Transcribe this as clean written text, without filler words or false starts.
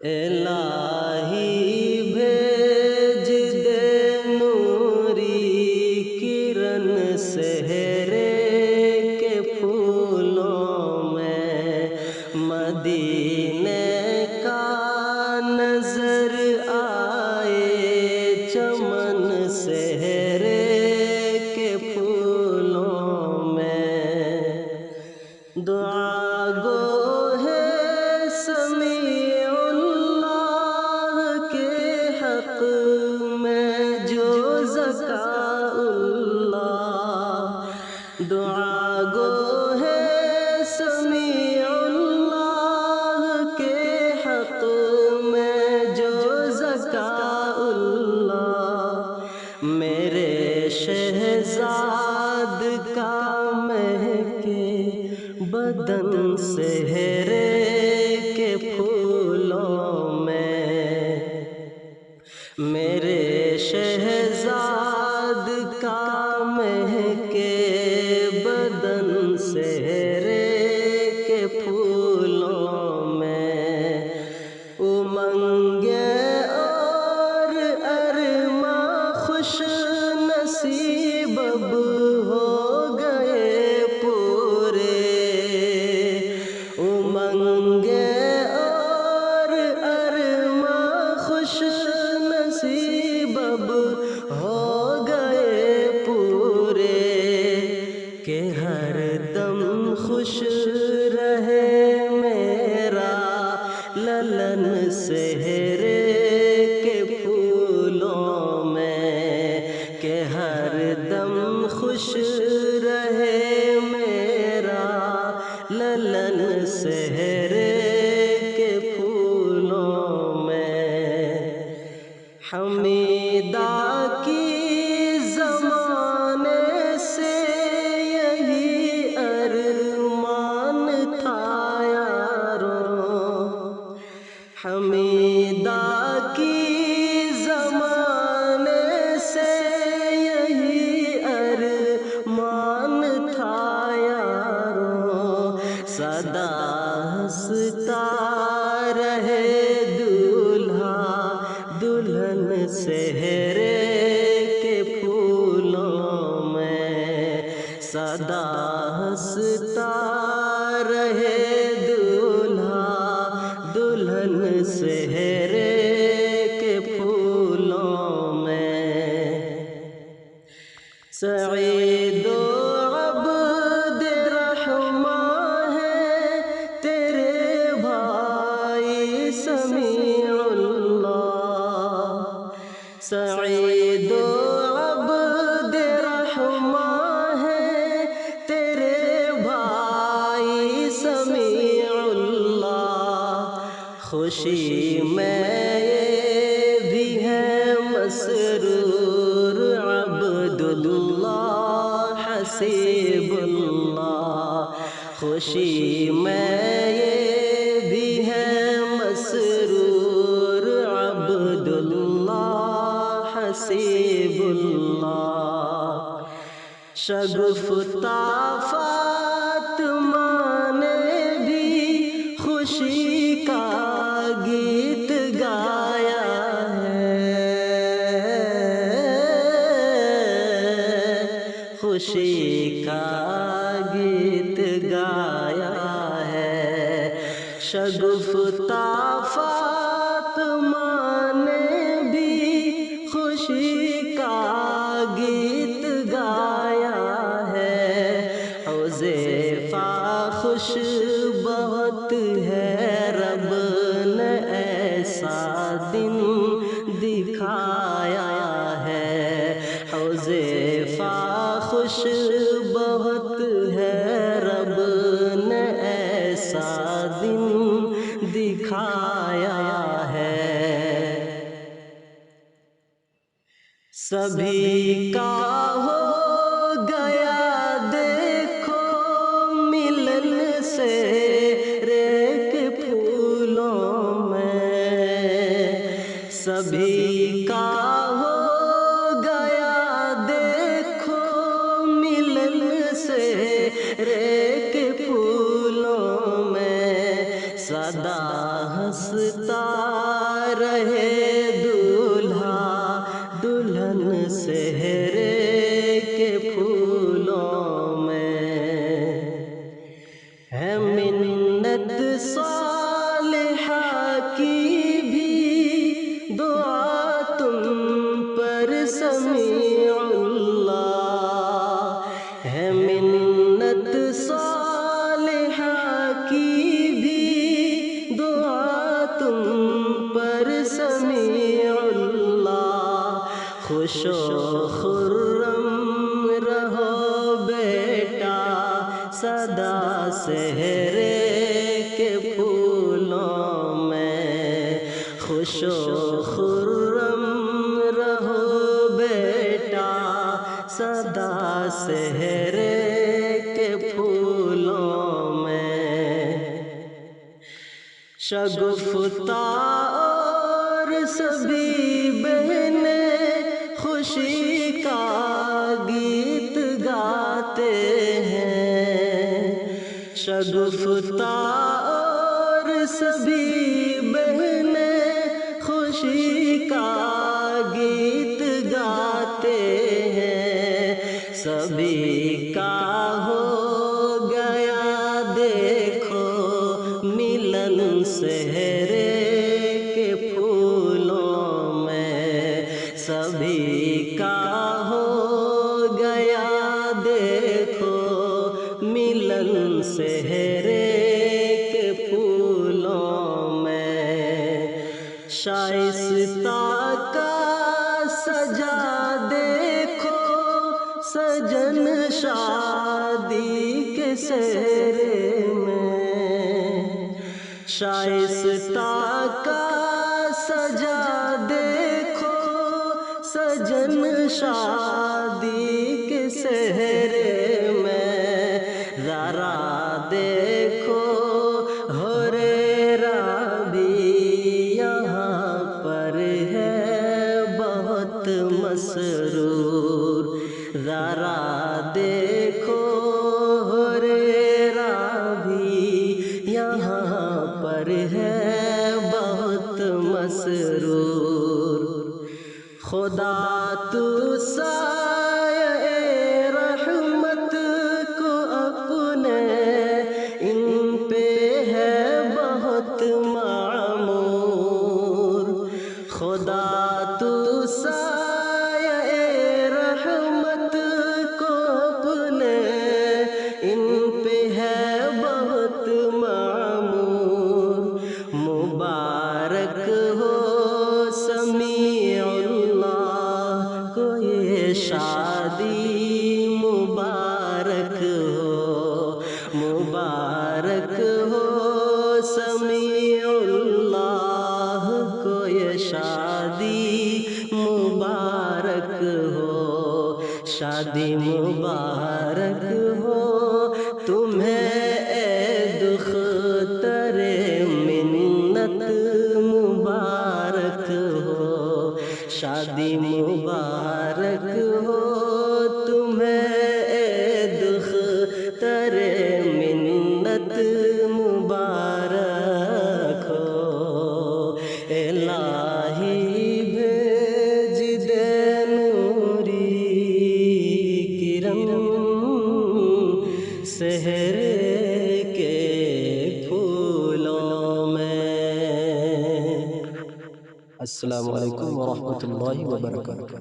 الہی بھیج دے نوری کرن سہرے کے پھولوں میں، مدینے کا نظر آئے چمن سہرے کے پھولوں میں۔ دعا گو ہے سمیع اللہ کے حق میں جو ذکا اللہ، دعا گو ہے سمیع اللہ کے حق میں جو ذکا اللہ، میرے شہزاد کا مہکے بدن سہرے کے پھولوں میں، میرے شہزاد کا مہکے بدن سہرے کے پھولوں میں، امنگیں اور ارماں خوش نصیب اب ہو گئے پورے، امنگیں اور ارماں خوش نصیب اب ہو گئے پورے، کہ ہر دم خوش رہے میرا للن سہرے کے پھولوں میں، کہ ہر دم خوش رہے میرا للن سہرے کے پھولوں میں۔ حمیدہ کی زمانے سے یہی ارمان تھا یارو، حمیدہ کی زمانے سے یہی ارمان تھا یارو، سدا ہنستا رہے دولہا دلہن سہرے کے پھولوں میں، سدا ہنستا رہے دولہا دلہن سہرے کے پھولوں میں۔ سعید و عبد الرحمن ہے تیرے بھائی سمیع اللہ، سعید و عبد الرحمن ہے تیرے بھائی سمیع اللہ، خوشی میں یہ بھی ہے مسرور عبد اللہ حسیب اللہ، خوشی میں یہ بھی ہے مسرور عبد اللہ حسیب اللہ، شگفتہ فاطمہ نے بھی خوشی کا گیت گایا ہے، خوشی کا گیت گایا ہے، شگفتہ فاطمہ نے بھی خوشی کا گیت گایا ہے، حذیفہ خوش بہت ہے رب نے ایسا دن دکھایا ہے، حذیفہ خوش بہت ہے رب نے ایسا دن دکھایا ہے، سبھی کا ہو گیا دیکھو ملن سے ریک پھولوں میں، سبھی کا ہو گیا دیکھو ملن سے ریک پھولوں میں، سدا ہنستا رہے دولہا دلہن سہرے کے پھولوں میں، ہے منت صالحہ کی بھی دعا تم پر سمیع اللہ، ہے منت صالحہ کی بھی دعا تم پر سمیع اللہ، خوش و خرم رہو بیٹا سدا سہرے کے پھولوں میں، خوش و خرم رہو بیٹا سدا سہرے کے پھولوں میں، شگفتہ اور سبھی بہنیں خوشی کا گیت گاتے ہیں، شگفتہ اور سبھی بہنیں خوشی کا گیت گاتے ہیں، سبھی کا ہو گیا دیکھو ملن سہرے کے پھولوں میں، سبھی کا ہو گیا دیکھو ملن سہرے کے پھولوں میں، شائستہ کا سجا دیکھو سجن شادی کے سہرے میں، شائستہ کا سجا دیکھو سجن شادی کے سہرے میں، ذرا دیکھو ہریرہ بھی یہاں پر ہے بہت مسرور، ذرا دیکھو ہریرہ بھی یہاں پر ہے بہت مسرور، خدا تو سایہ رحمت کو اپنے ان پہ ہے بہت معمور، خدا تو سایہ رحمت کو اپنے ان پہ ہے بہت معمور، مبارک ہو سمیع اللہ کو یہ شادی، مبارک ہو، مبارک ہو سمیع اللہ کو یہ شادی، مبارک ہو، شادی مبارک ہو تمہیں اے دختر منت، مبارک ہو، شادی مبارک ہو تمہیں اے دختر منت، مبارک ہو، الہی بھیج دے نوری کرم سہرے کے پھولوں میں۔ السلام علیکم ورحمۃ اللہ وبرکاتہ۔